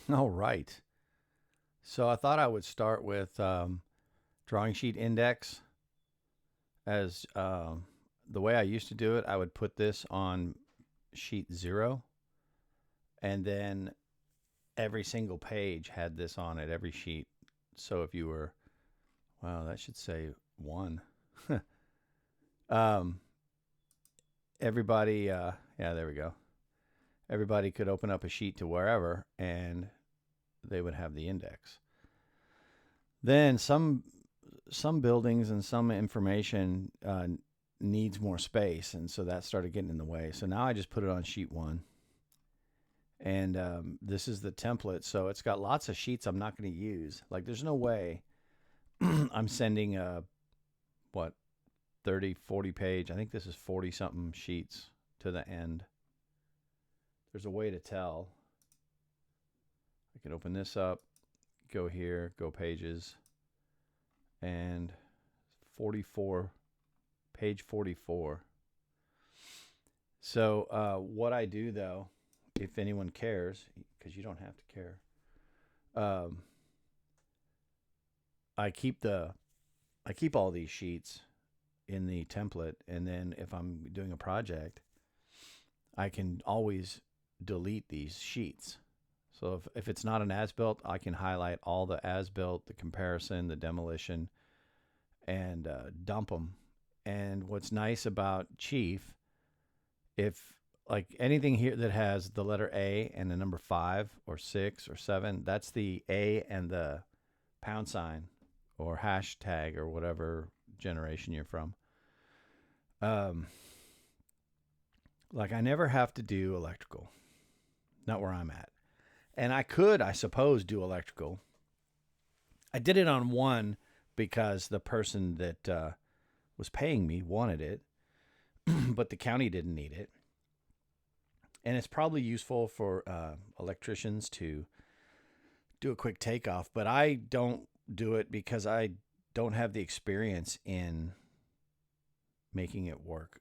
All right. So I thought I would start with drawing sheet index as the way I used to do it. I would put this on sheet 0, and then every single page had this on it, every sheet. So if you were, wow, that should say 1. um, everybody, yeah, there we go. Everybody could open up a sheet to wherever, and they would have the index. Then some buildings and some information needs more space, and so that started getting in the way. So now I just put it on sheet 1, and this is the template. So it's got lots of sheets I'm not going to use. Like there's no way I'm sending what 30, 40 page. I think this is 40 something sheets to the end. There's a way to tell. I can open this up, go here, go pages, and 44, page 44. So what I do though, if anyone cares, because you don't have to care, um, I keep all these sheets in the template, and then if I'm doing a project, I can always delete these sheets. So if it's not an as-built, I can highlight all the as-built, the comparison, the demolition, and dump them. And what's nice about Chief, if like anything here that has the letter A and the number 5 or 6 or 7, that's the A and the pound sign or hashtag or whatever generation you're from. Um, like I never have to do electrical, not where I'm at. And I could, I suppose, do electrical. I did it on one because the person that was paying me wanted it, but the county didn't need it. And it's probably useful for electricians to do a quick takeoff, but I don't do it because I don't have the experience in making it work.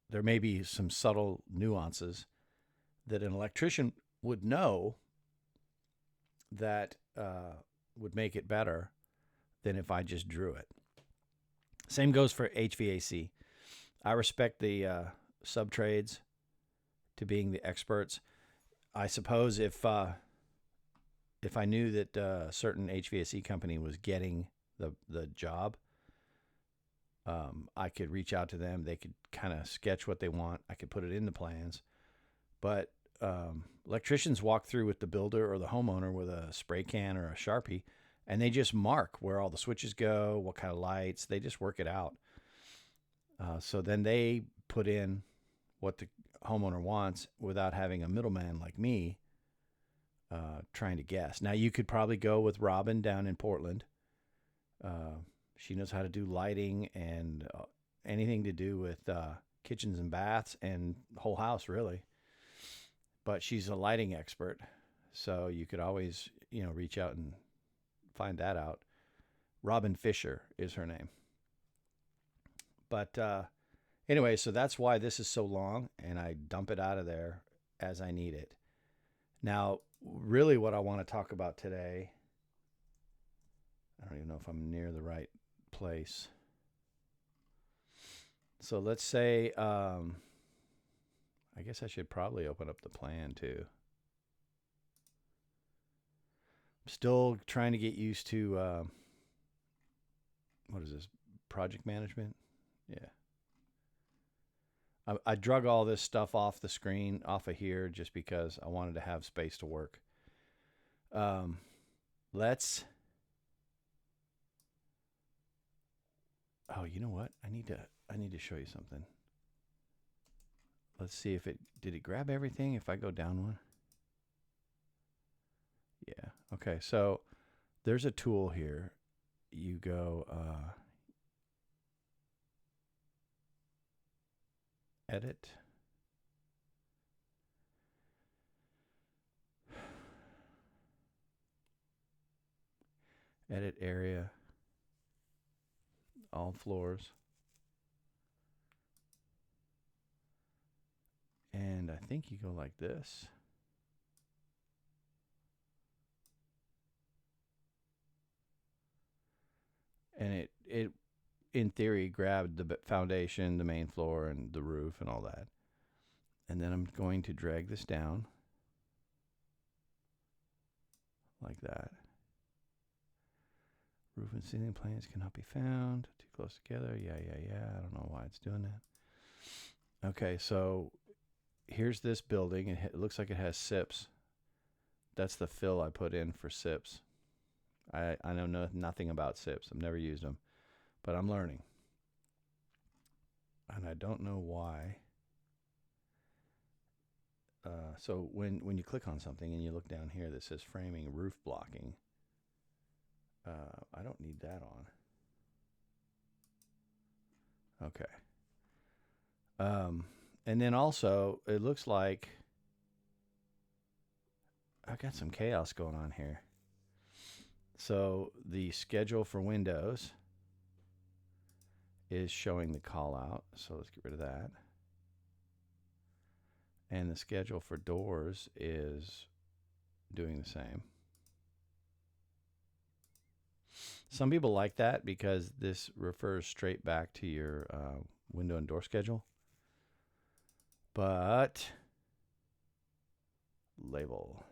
There may be some subtle nuances that an electrician would know that would make it better than if I just drew it. Same goes for HVAC. I respect the sub trades to being the experts. I suppose if I knew that a certain HVAC company was getting the job, I could reach out to them. They could kind of sketch what they want. I could put it in the plans. But electricians walk through with the builder or the homeowner with a spray can or a Sharpie, and they just mark where all the switches go, what kind of lights. They just work it out. So then they put in what the homeowner wants without having a middleman like me trying to guess. Now, you could probably go with Robin down in Portland. She knows how to do lighting and anything to do with kitchens and baths and whole house, really. But she's a lighting expert, so you could always, reach out and find that out. Robin Fisher is her name. But anyway, so that's why this is so long, and I dump it out of there as I need it. Now, really, what I want to talk about today, I don't even know if I'm near the right place. So let's say, I guess I should probably open up the plan too. I'm still trying to get used to, what is this, project management? Yeah. I drug all this stuff off the screen, off of here, just because I wanted to have space to work. Let's. Oh, you know what? I need to show you something. Let's see if did it grab everything if I go down one? Yeah. Okay. So there's a tool here. You go edit. Edit area. All floors. And I think you go like this. and it in theory grabbed the foundation, the main floor, and the roof and all that. And then I'm going to drag this down like that. Roof and ceiling planes cannot be found. Too close together. Yeah. I don't know why it's doing that. Okay, so here's this building. It looks like it has SIPs. That's the fill I put in for SIPs. I know nothing about SIPs. I've never used them, but I'm learning. And I don't know why. So when you click on something and you look down here that says framing roof blocking, I don't need that on. Okay. And then also, it looks like I got some chaos going on here. So the schedule for Windows is showing the call out. So let's get rid of that. And the schedule for doors is doing the same. Some people like that because this refers straight back to your window and door schedule. But label.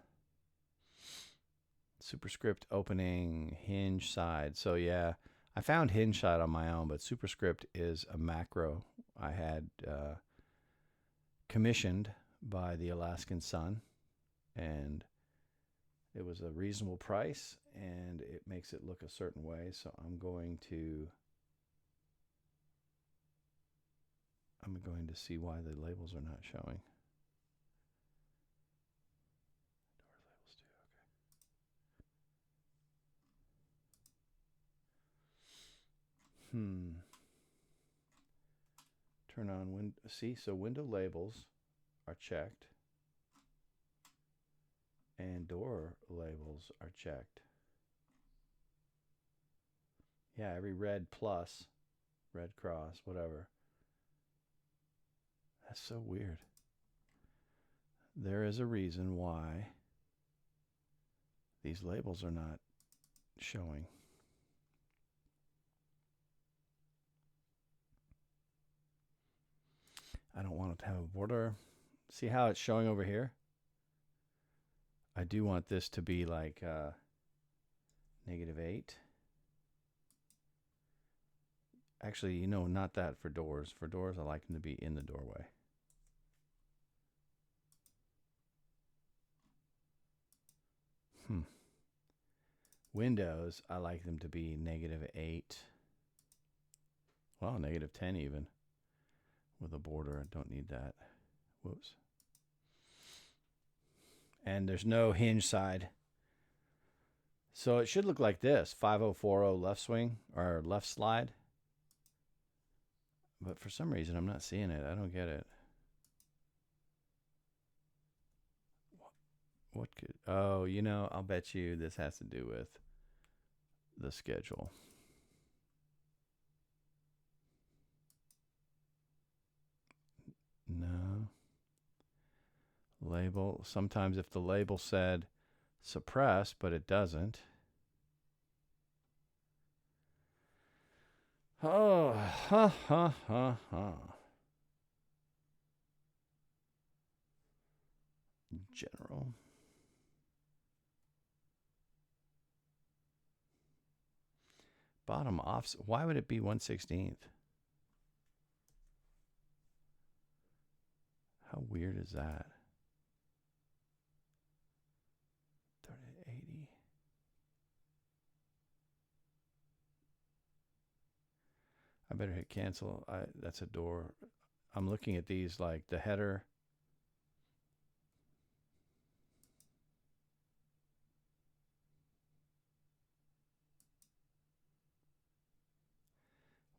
Superscript opening, hinge side. So yeah, I found hinge side on my own, but superscript is a macro I had commissioned by the Alaskan Sun, and it was a reasonable price, and it makes it look a certain way. So I'm going to see why the labels are not showing. Turn on so window labels are checked and door labels are checked. Yeah, every red plus, red cross, whatever. That's so weird. There is a reason why these labels are not showing. I don't want it to have a border. See how it's showing over here? I do want this to be like -8. Actually, not that for doors. For doors, I like them to be in the doorway. Windows, I like them to be -8. Well, -10 even. With a border, I don't need that. Whoops. And there's no hinge side. So it should look like this. 5040 left swing or left slide. But for some reason, I'm not seeing it. I don't get it. What could... Oh, I'll bet you this has to do with the schedule. No. Label. Sometimes if the label said suppress, but it doesn't. Oh, General. Bottom offs. Why would it be 1/16? How weird is that? 30/80. I better hit cancel. That's a door. I'm looking at these like the header.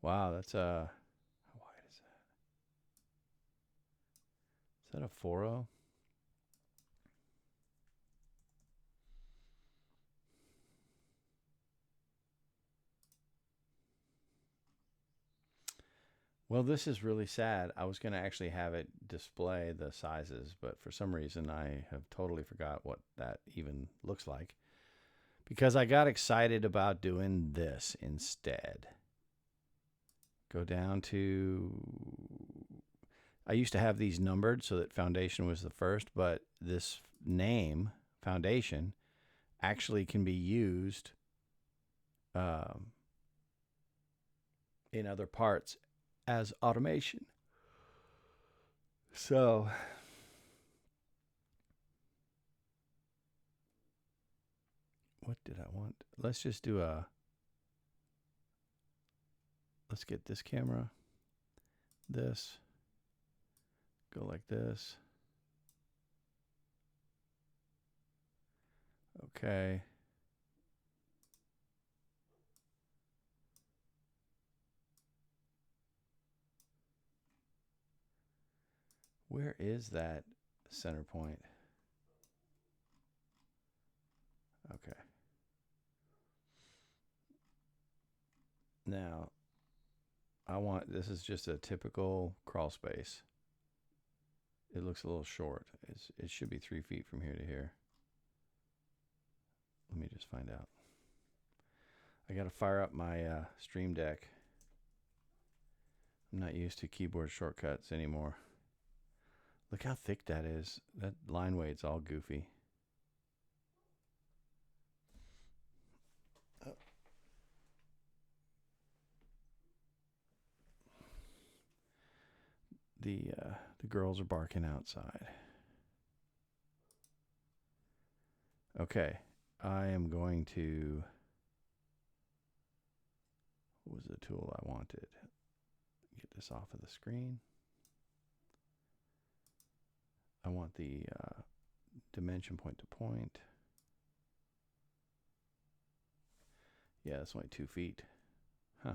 Wow, that's how wide is that? Is that a 4.0? Well, this is really sad. I was going to actually have it display the sizes, but for some reason I have totally forgot what that even looks like. because I got excited about doing this instead. Go down to, I used to have these numbered so that foundation was the first, but this name, foundation, actually can be used in other parts as automation. So what did I want? Let's just do let's get this camera, this, go like this. Okay. Where is that center point? Okay. Now, this is just a typical crawl space. It looks a little short. It should be 3 feet from here to here. Let me just find out. I got to fire up my Stream Deck. I'm not used to keyboard shortcuts anymore. Look how thick that is. That line weight's all goofy. Oh. The girls are barking outside. Okay, I am going to. What was the tool I wanted? Get this off of the screen. I want the dimension point to point. Yeah, that's only 2 feet. Huh.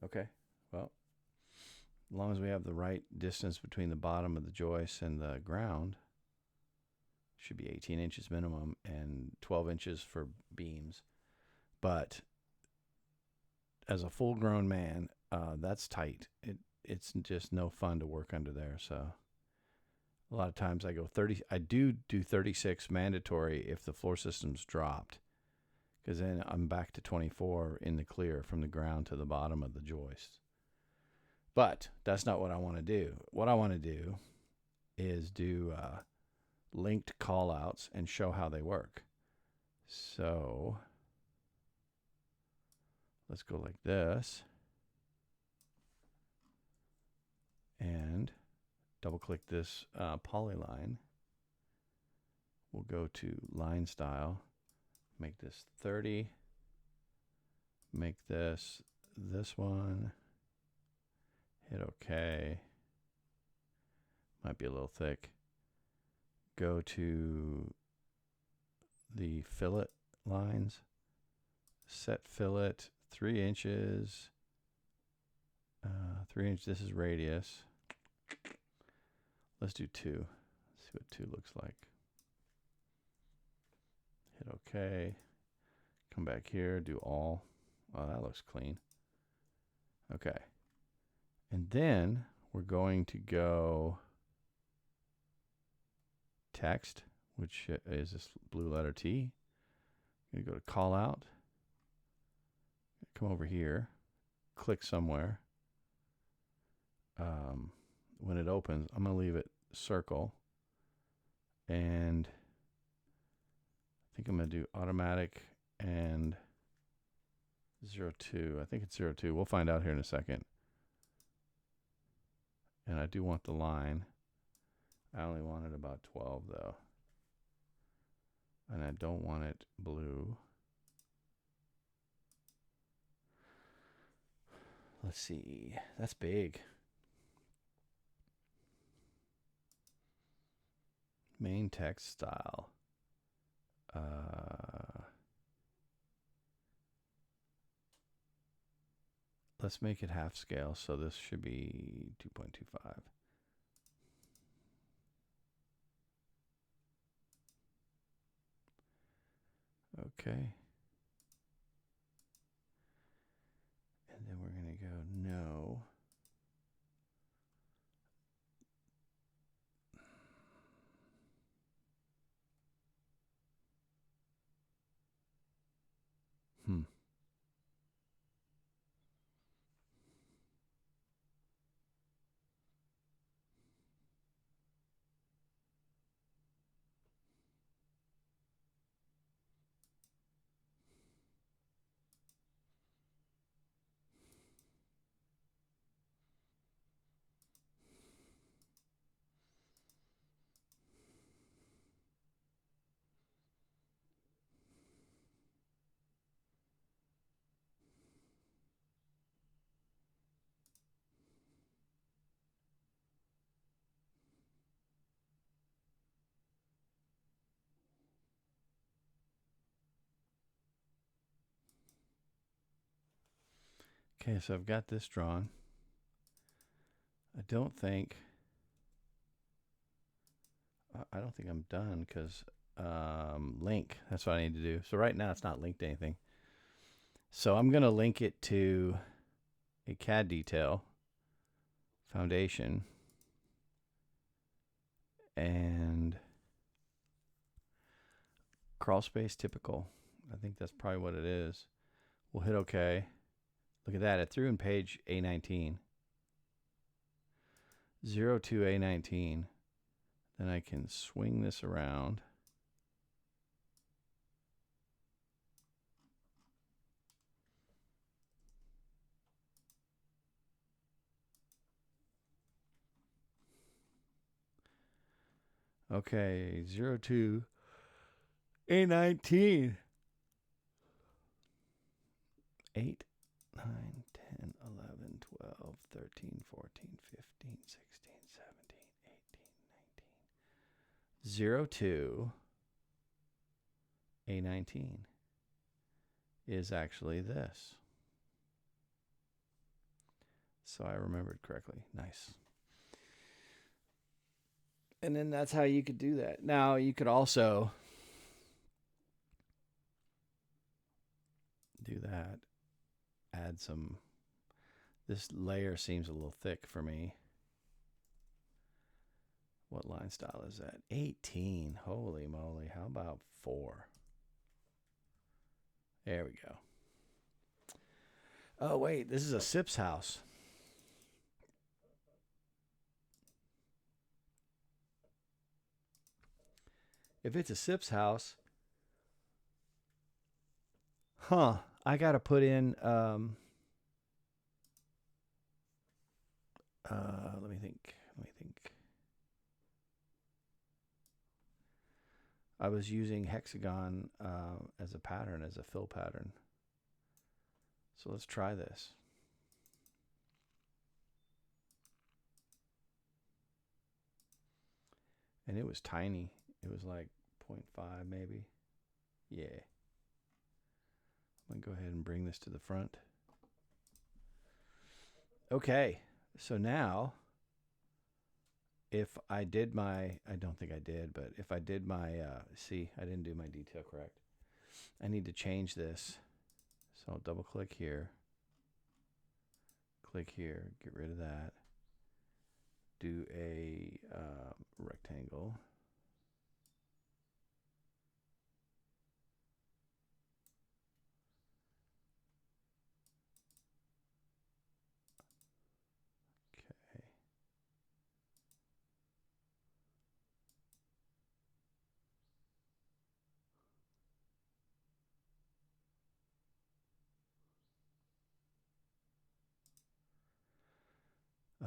Okay. Well, as long as we have the right distance between the bottom of the joist and the ground, should be 18 inches minimum and 12 inches for beams. But as a full-grown man, that's tight. It's just no fun to work under there. So a lot of times I go 30. I do 36 mandatory if the floor system's dropped, because then I'm back to 24 in the clear from the ground to the bottom of the joist. But that's not what I want to do. What I want to do is do linked callouts and show how they work. So let's go like this and double click this polyline. We'll go to line style, make this 30, make this one, hit OK. Might be a little thick. Go to the fillet lines, set fillet 3 inches. 3 inch. This is radius. Let's do 2. Let's see what 2 looks like. Hit OK. Come back here. Do all. Oh, that looks clean. Okay. And then we're going to go text, which is this blue letter T. I'm going to go to call out. Come over here. Click somewhere. When it opens, I'm going to leave it circle. And I think I'm going to do automatic and 02. I think it's 02. We'll find out here in a second. And I do want the line. I only want it about 12 though. And I don't want it blue. Let's see. That's big. Main text style. Let's make it half scale. So this should be 2.25. Okay. And then we're going to go no. Hmm. Okay, so I've got this drawn. I don't think I'm done because link. That's what I need to do. So right now it's not linked to anything. So I'm going to link it to a CAD detail foundation and crawl space typical. I think that's probably what it is. We'll hit OK. Look at that. It threw in page A19. 02 A19. Then I can swing this around. Okay, 02 A19. 8, 9, 10, 11, 12, 13, 14, 15, 16, 17, 18, 19. 02 A19 is actually this. So I remembered correctly. Nice. And then that's how you could do that. Now you could also do that. Add some. This layer seems a little thick for me. What line style is that? 18. Holy moly. How about 4? There we go. Oh, wait. This is a SIPS house. If it's a SIPS house, I got to put in, let me think. I was using hexagon as a pattern, as a fill pattern. So let's try this. And it was tiny. It was like 0.5 maybe. Yeah. I'm going to go ahead and bring this to the front. Okay. So now, if I did my, I don't think I did, but if I did my, see, I didn't do my detail correct. I need to change this. So I'll double click here. Click here. Get rid of that. Do a rectangle. Okay.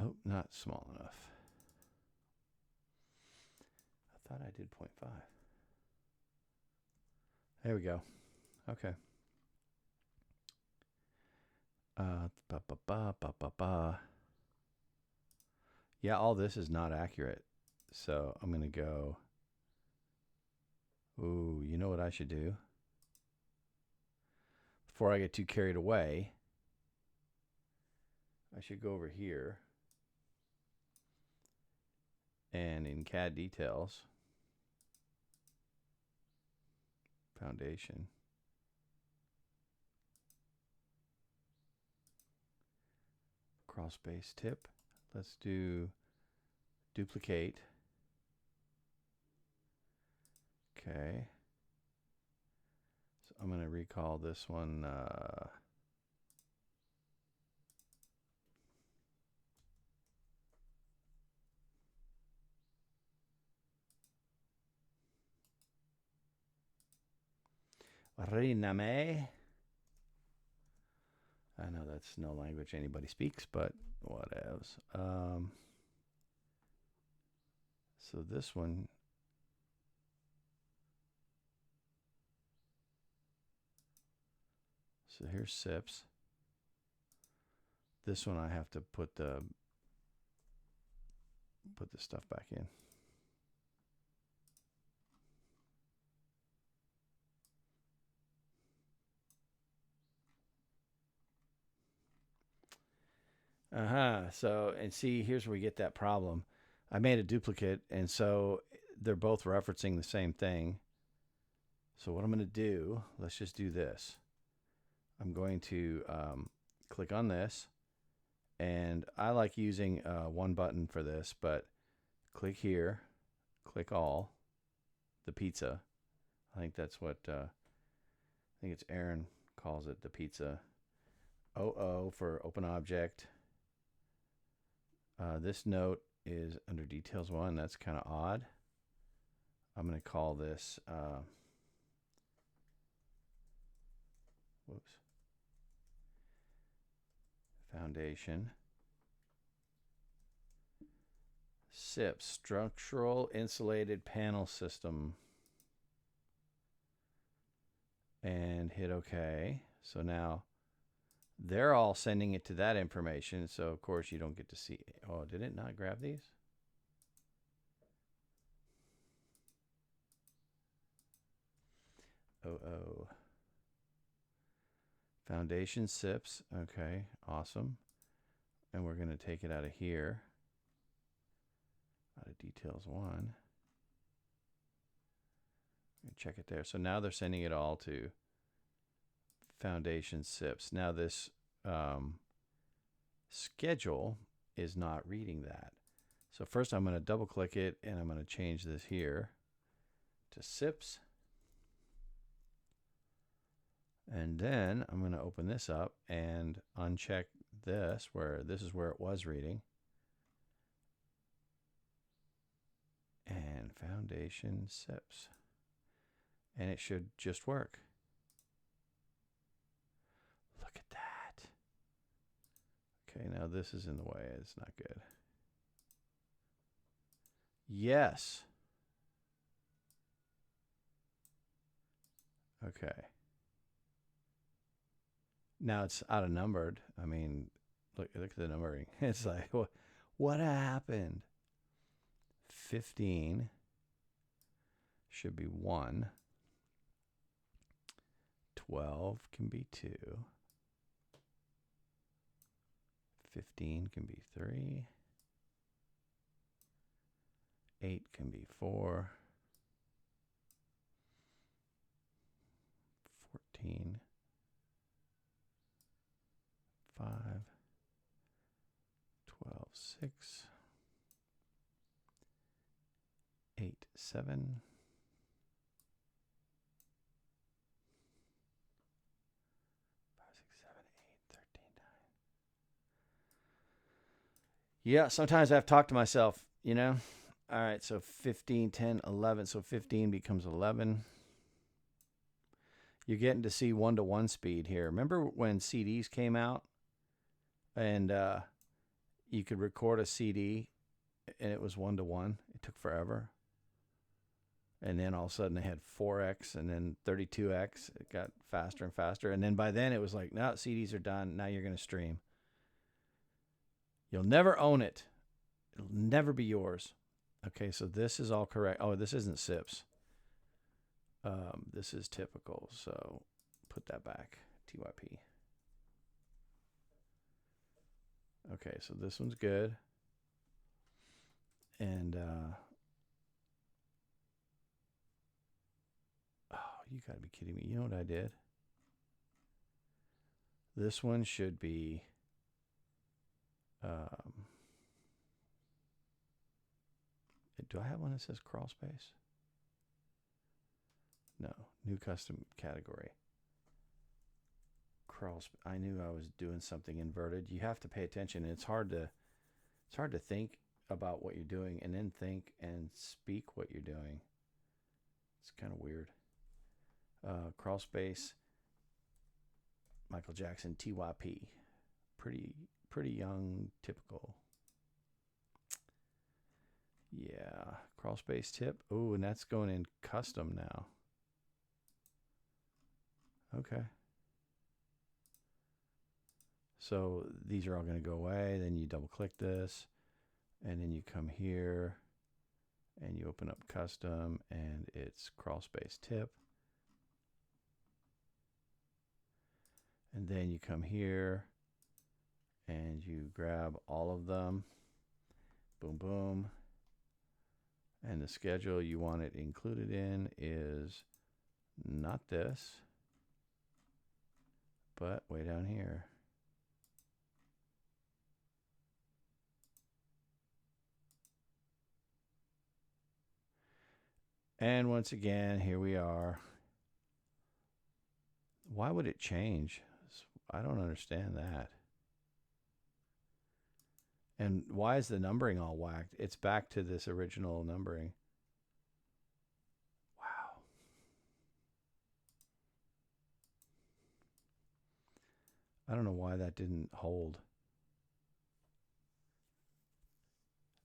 Oh, not small enough. I thought I did 0.5. There we go. Okay. Yeah, all this is not accurate. So I'm going to go. Ooh, you know what I should do? Before I get too carried away, I should go over here and in CAD details, foundation, crawl space tip. Let's do duplicate. Okay. So I'm going to recall this one. Riname. I know that's no language anybody speaks, but whatevs. So this one. So here's SIPs. This one I have to put the stuff back in. So, and see, here's where we get that problem. I made a duplicate, and so they're both referencing the same thing. So what I'm going to do, let's just do this. I'm going to click on this, and I like using one button for this, but click here, click all, the pizza. I think that's what, I think it's Aaron calls it, the pizza. OO for open object. This note is under details 1. That's kind of odd. I'm going to call this, whoops, foundation. SIP, structural insulated panel system. And hit OK. So now they're all sending it to that information. So, of course, you don't get to see. Oh, did it not grab these? Oh. Foundation SIPs. Okay, awesome. And we're going to take it out of here. Out of details 1. Check it there. So now they're sending it all to foundation SIPs. Now this schedule is not reading that. So first I'm going to double click it, and I'm going to change this here to SIPs. And then I'm going to open this up and uncheck this, where this is where it was reading. And foundation SIPs. And it should just work. Look at that. Okay, now this is in the way. It's not good. Yes. Okay. Now it's out of numbered. I mean, look at the numbering. It's like, what happened? 15 should be 1. 12 can be 2. 15 can be 3. 8 can be 4. 14. 5. 12, 6. 8, 7. 13, 9. Yeah, sometimes I have to talk to myself, you know? All right, so 15, 10, 11. So 15 becomes 11. You're getting to see 1-to-1 speed here. Remember when CDs came out and you could record a CD and it was 1-to-1? It took forever. And then all of a sudden they had 4x and then 32x. It got faster and faster. And then by then it was like, no, CDs are done. Now you're going to stream. You'll never own it. It'll never be yours. Okay, so this is all correct. Oh, this isn't SIPs. This is typical. So put that back. TYP. Okay, so this one's good. And oh, you gotta be kidding me. You know what I did? This one should be do I have one that says crawl space? No, new custom category. I knew I was doing something inverted. You have to pay attention. It's hard to think about what you're doing and then think and speak what you're doing. It's kind of weird. Crawl space. Michael Jackson, TYP. Pretty young, typical. Yeah, crawl space tip. Oh, and that's going in custom now. Okay. So these are all going to go away. Then you double click this, and then you come here, and you open up custom, and it's crawl space tip. And then you come here, and you grab all of them. Boom, boom. And the schedule you want it included in is not this, but way down here. And once again, here we are. Why would it change? I don't understand that. And why is the numbering all whacked? It's back to this original numbering. Wow. I don't know why that didn't hold.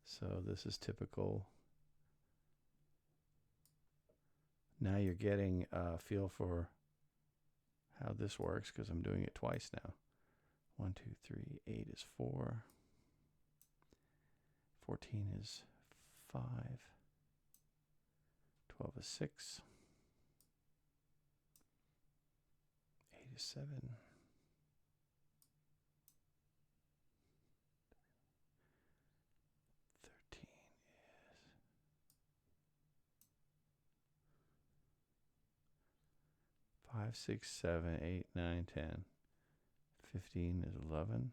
So this is typical. Now you're getting a feel for how this works because I'm doing it twice now. 1, 2, 3, 8 is 4. 14 is 5. 12 is 6. 8 is 7. 13 is 5, 6, 7, 8, 9, 10. 15 is 11.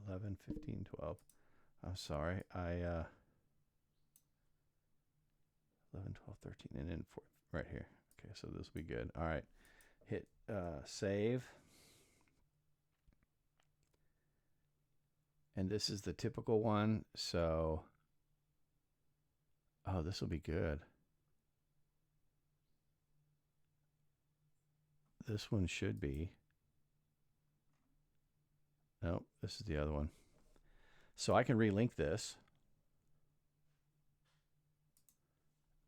$11, 15, 12. I'm sorry. 11, 12, 13, and then 4 right here. Okay, so this will be good. All right. Hit save. And this is the typical one. So, oh, this will be good. This one should be. Nope, this is the other one. So I can relink this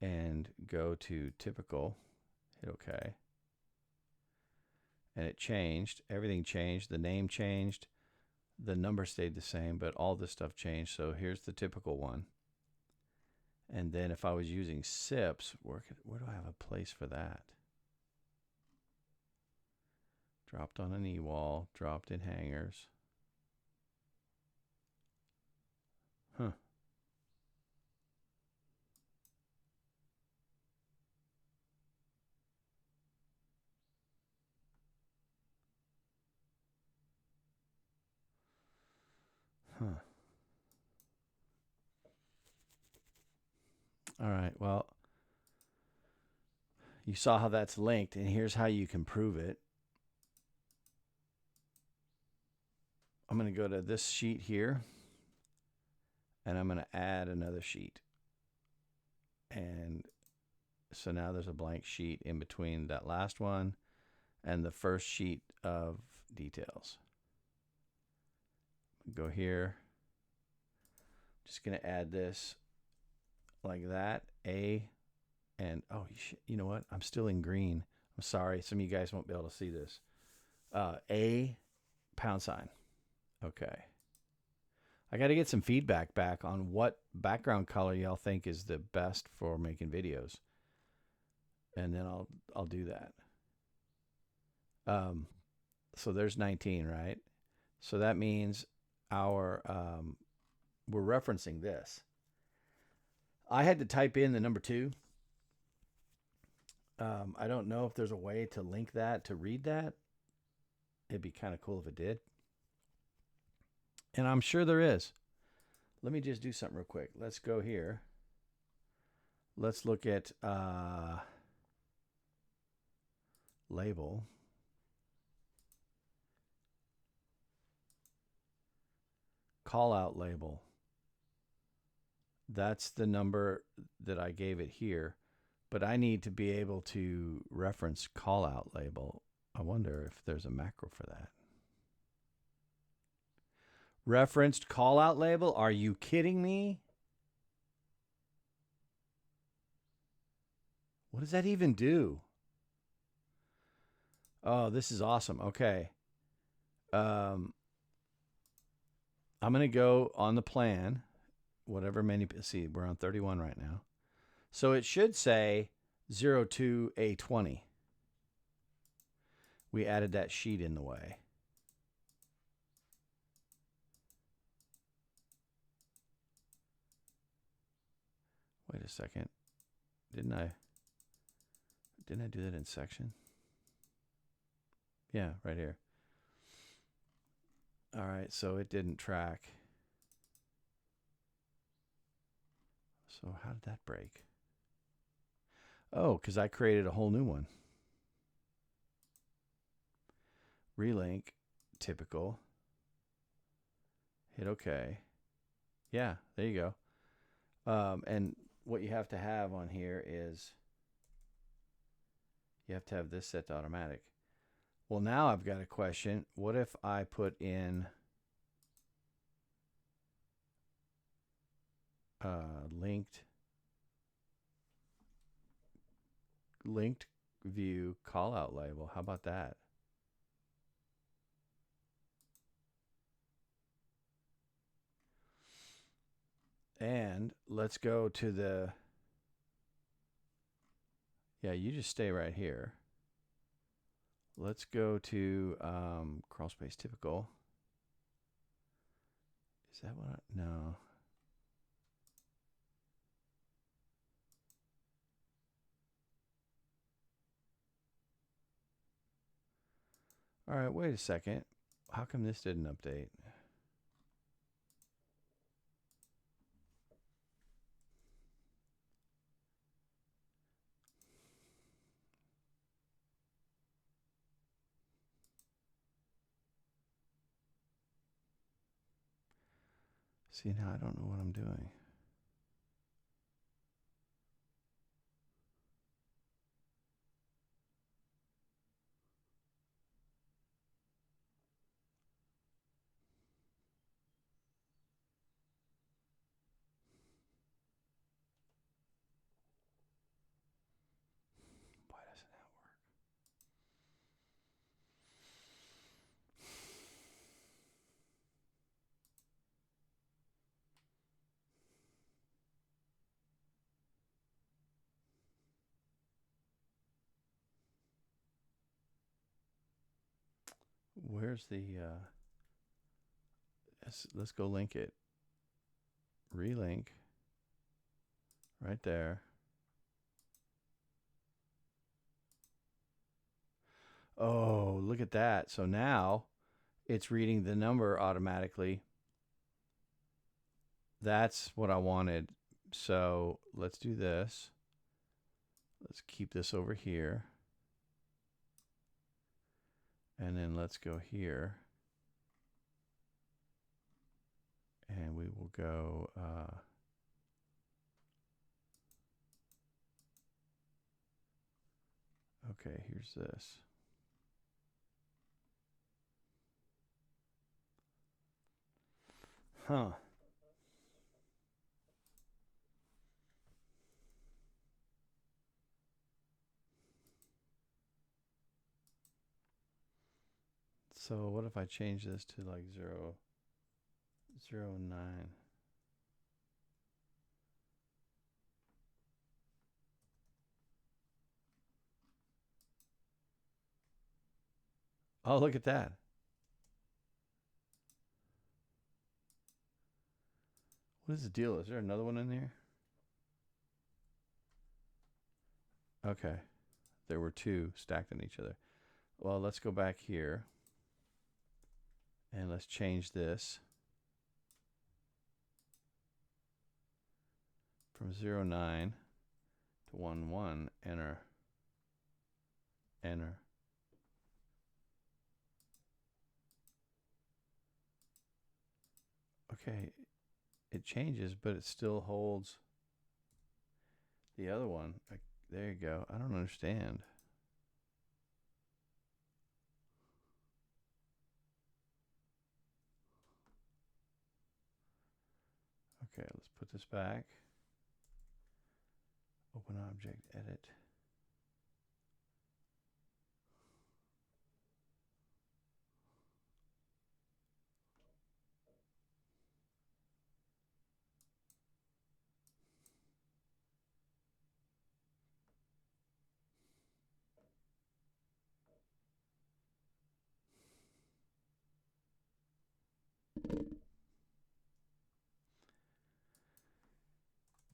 and go to typical, hit OK. And it changed. Everything changed. The name changed. The number stayed the same, but all this stuff changed. So here's the typical one. And then if I was using SIPs, where do I have a place for that? Dropped on an E-wall, dropped in hangers. Huh. Huh. All right, well, you saw how that's linked, and here's how you can prove it. I'm going to go to this sheet here, and I'm going to add another sheet. And so now there's a blank sheet in between that last one and the first sheet of details. Go here. Just going to add this like that. A, and oh, you know what? I'm still in green. I'm sorry. Some of you guys won't be able to see this. A $. Okay. I got to get some feedback back on what background color y'all think is the best for making videos. And then I'll do that. So there's 19, right? So that means our we're referencing this. I had to type in the number 2. I don't know if there's a way to link that to read that. It'd be kind of cool if it did. And I'm sure there is. Let me just do something real quick. Let's go here. Let's look at label. Call out label. That's the number that I gave it here. But I need to be able to reference call out label. I wonder if there's a macro for that. Referenced call out label? Are you kidding me? What does that even do? Oh, this is awesome. Okay. I'm going to go on the plan, whatever menu. See, we're on 31 right now. So it should say 02A20. We added that sheet in the way. Wait a second. Didn't I do that in section? Yeah, right here. All right, so it didn't track. So how did that break? Oh, because I created a whole new one. Relink, typical. Hit OK. Yeah, there you go. And what you have to have on here is you have to have this set to automatic. Well, now I've got a question. What if I put in linked view callout label? How about that? And let's go to the, yeah, you just stay right here. Let's go to crawl space typical. Is that what no. All right, wait a second. How come this didn't update? See, now I don't know what I'm doing. Why doesn't that work? Where's the let's go link it. Relink. Right there. Oh, look at that. So now it's reading the number automatically. That's what I wanted. So let's do this. Let's keep this over here. And then let's go here. And we will go okay, here's this. Huh. So what if I change this to like 0, 0, 9? Oh, look at that. What is the deal? Is there another one in there? Okay. There were two stacked on each other. Well, let's go back here. And let's change this from 0.9 to 1.1. Enter. Enter. Okay, it changes, but it still holds the other one. There you go. I don't understand. Okay, let's put this back. Open object, edit.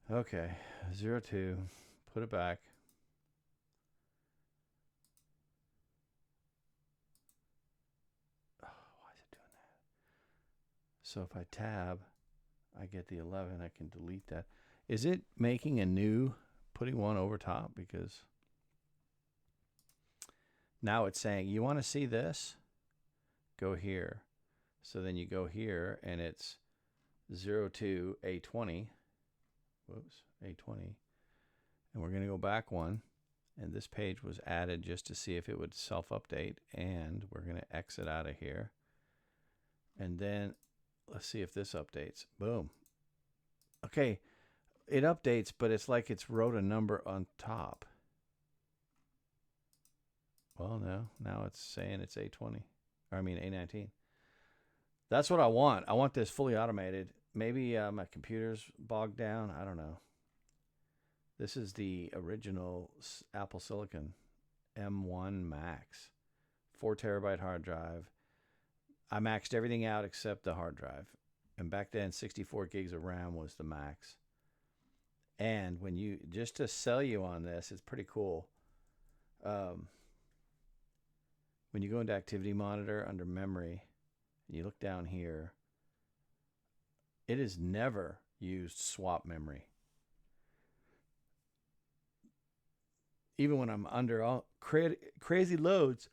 Okay, 0.2. Put it back. Oh, why is it doing that? So if I tab, I get the 11. I can delete that. Is it making a new, putting one over top? Because now it's saying, you want to see this? Go here. So then you go here, and it's 0.2 A20. Whoops, A20. And we're going to go back one. And this page was added just to see if it would self-update. And we're going to exit out of here. And then let's see if this updates. Boom. Okay, it updates, but it's like it's wrote a number on top. Well, no, now it's saying it's A20. Or I mean A19. That's what I want. I want this fully automated. Maybe my computer's bogged down. I don't know. This is the original Apple Silicon M1 Max. 4 terabyte hard drive. I maxed everything out except the hard drive. And back then, 64 gigs of RAM was the max. And when you, just to sell you on this, it's pretty cool. When you go into Activity Monitor under Memory, and you look down here, it has never used swap memory. Even when I'm under all crazy loads,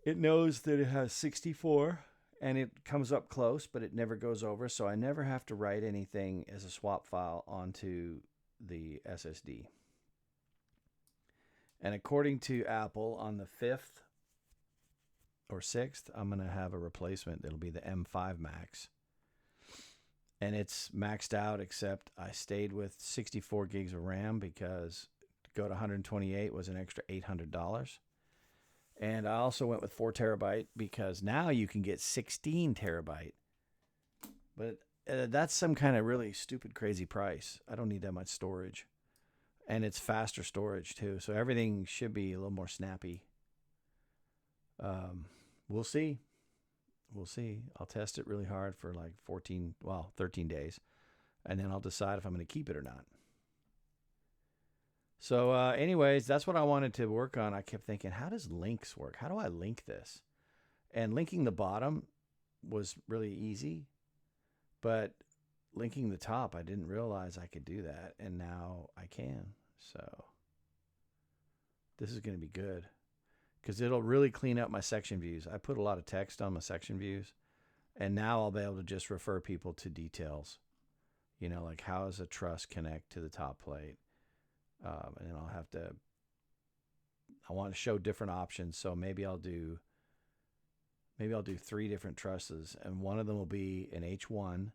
it knows that it has 64 and it comes up close, but it never goes over. So I never have to write anything as a swap file onto the SSD. And according to Apple, on the 5th or 6th, I'm going to have a replacement. It'll be the M5 Max. And it's maxed out, except I stayed with 64 gigs of RAM because to go to 128 was an extra $800. And I also went with 4 terabyte because now you can get 16 terabyte. But that's some kind of really stupid, crazy price. I don't need that much storage. And it's faster storage too. So everything should be a little more snappy. We'll see. We'll see. I'll test it really hard for like 13 days. And then I'll decide if I'm going to keep it or not. So anyways, that's what I wanted to work on. I kept thinking, how does links work? How do I link this? And linking the bottom was really easy. But linking the top, I didn't realize I could do that. And now I can. So this is going to be good. Because it'll really clean up my section views. I put a lot of text on my section views. And now I'll be able to just refer people to details. You know, like how does a truss connect to the top plate? And then I want to show different options. So maybe I'll do 3 different trusses. And one of them will be an H1.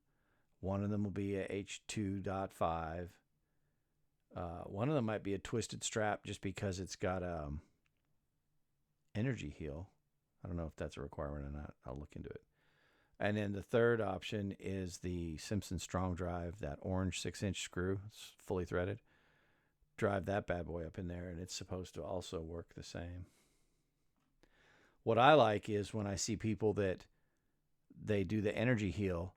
One of them will be a H2.5. One of them might be a twisted strap just because it's got energy heal. I don't know if that's a requirement or not. I'll look into it. And then the third option is the Simpson Strong Drive, that orange 6-inch screw. It's fully threaded. Drive that bad boy up in there, and it's supposed to also work the same. What I like is when I see people that they do the energy heal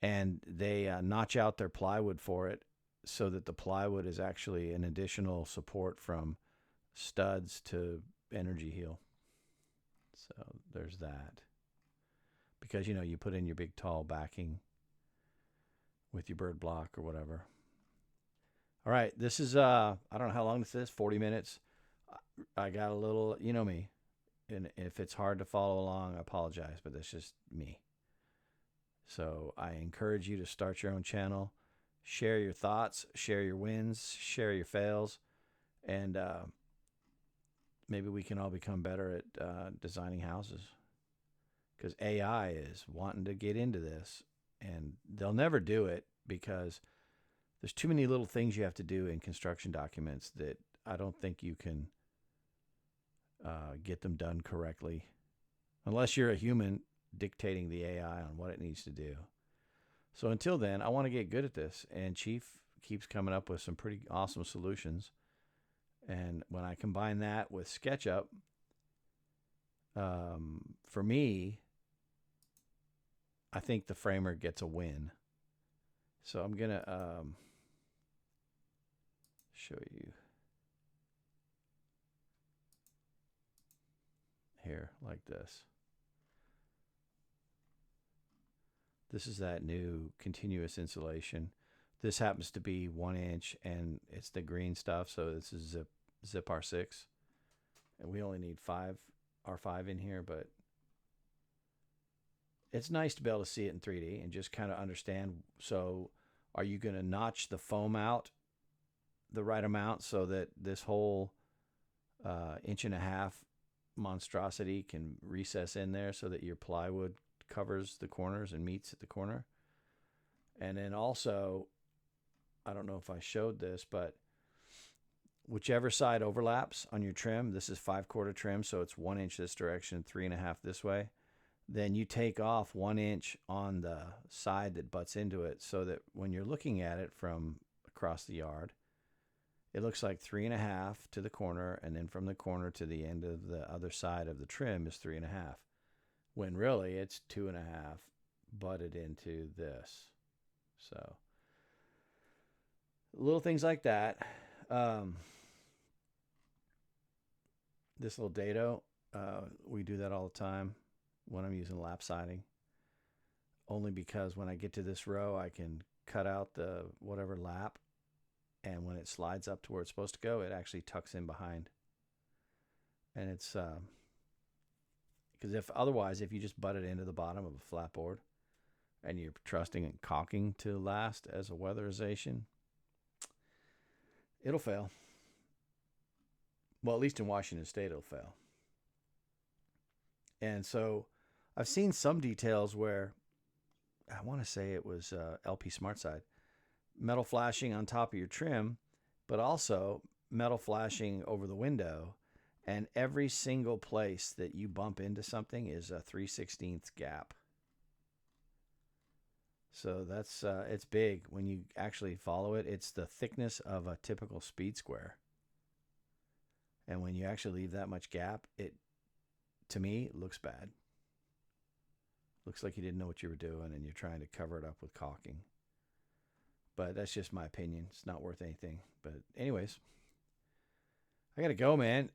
and they notch out their plywood for it so that the plywood is actually an additional support from studs to energy heal. So there's that. because you put in your big tall backing with your bird block or whatever. All right, this is I don't know how long this is, 40 minutes. I got a little, you know me, and if it's hard to follow along, I apologize, but that's just me. So I encourage you to start your own channel, share your thoughts, share your wins, share your fails, and maybe we can all become better at designing houses. Because AI is wanting to get into this, and they'll never do it because there's too many little things you have to do in construction documents that I don't think you can get them done correctly unless you're a human dictating the AI on what it needs to do. So until then, I want to get good at this. And Chief keeps coming up with some pretty awesome solutions. And when I combine that with SketchUp, for me, I think the framer gets a win. So I'm going to show you here like this. This is that new continuous insulation. This happens to be 1 inch, and it's the green stuff. So this is zip R6, and we only need 5 R5 in here, but it's nice to be able to see it in 3D and just kind of understand. So are you going to notch the foam out the right amount so that this whole 1.5 inch monstrosity can recess in there so that your plywood covers the corners and meets at the corner? And then also, I don't know if I showed this, but whichever side overlaps on your trim, this is 5/4 trim, so it's 1 inch this direction, 3.5 this way. Then you take off 1 inch on the side that butts into it, so that when you're looking at it from across the yard, it looks like 3.5 to the corner, and then from the corner to the end of the other side of the trim is 3.5. When really it's 2.5 butted into this. So little things like that. This little dado, we do that all the time when I'm using lap siding. Only because when I get to this row, I can cut out the whatever lap, and when it slides up to where it's supposed to go, it actually tucks in behind. And it's because if you just butt it into the bottom of a flat board and you're trusting in caulking to last as a weatherization, it'll fail. Well, at least in Washington State, it'll fail. And so I've seen some details where, I want to say it was LP SmartSide, metal flashing on top of your trim, but also metal flashing over the window. And every single place that you bump into something is a 3/16 gap. So that's it's big when you actually follow it. It's the thickness of a typical speed square. And when you actually leave that much gap, it, to me, looks bad. Looks like you didn't know what you were doing and you're trying to cover it up with caulking. But that's just my opinion. It's not worth anything. But anyways, I got to go, man.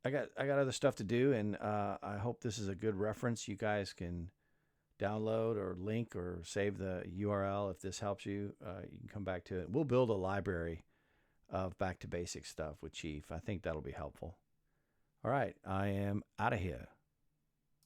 I got other stuff to do, and I hope this is a good reference. You guys can download or link or save the URL if this helps you. You can come back to it. We'll build a library of back to basics stuff with Chief. I think that'll be helpful. All right, I am out of here.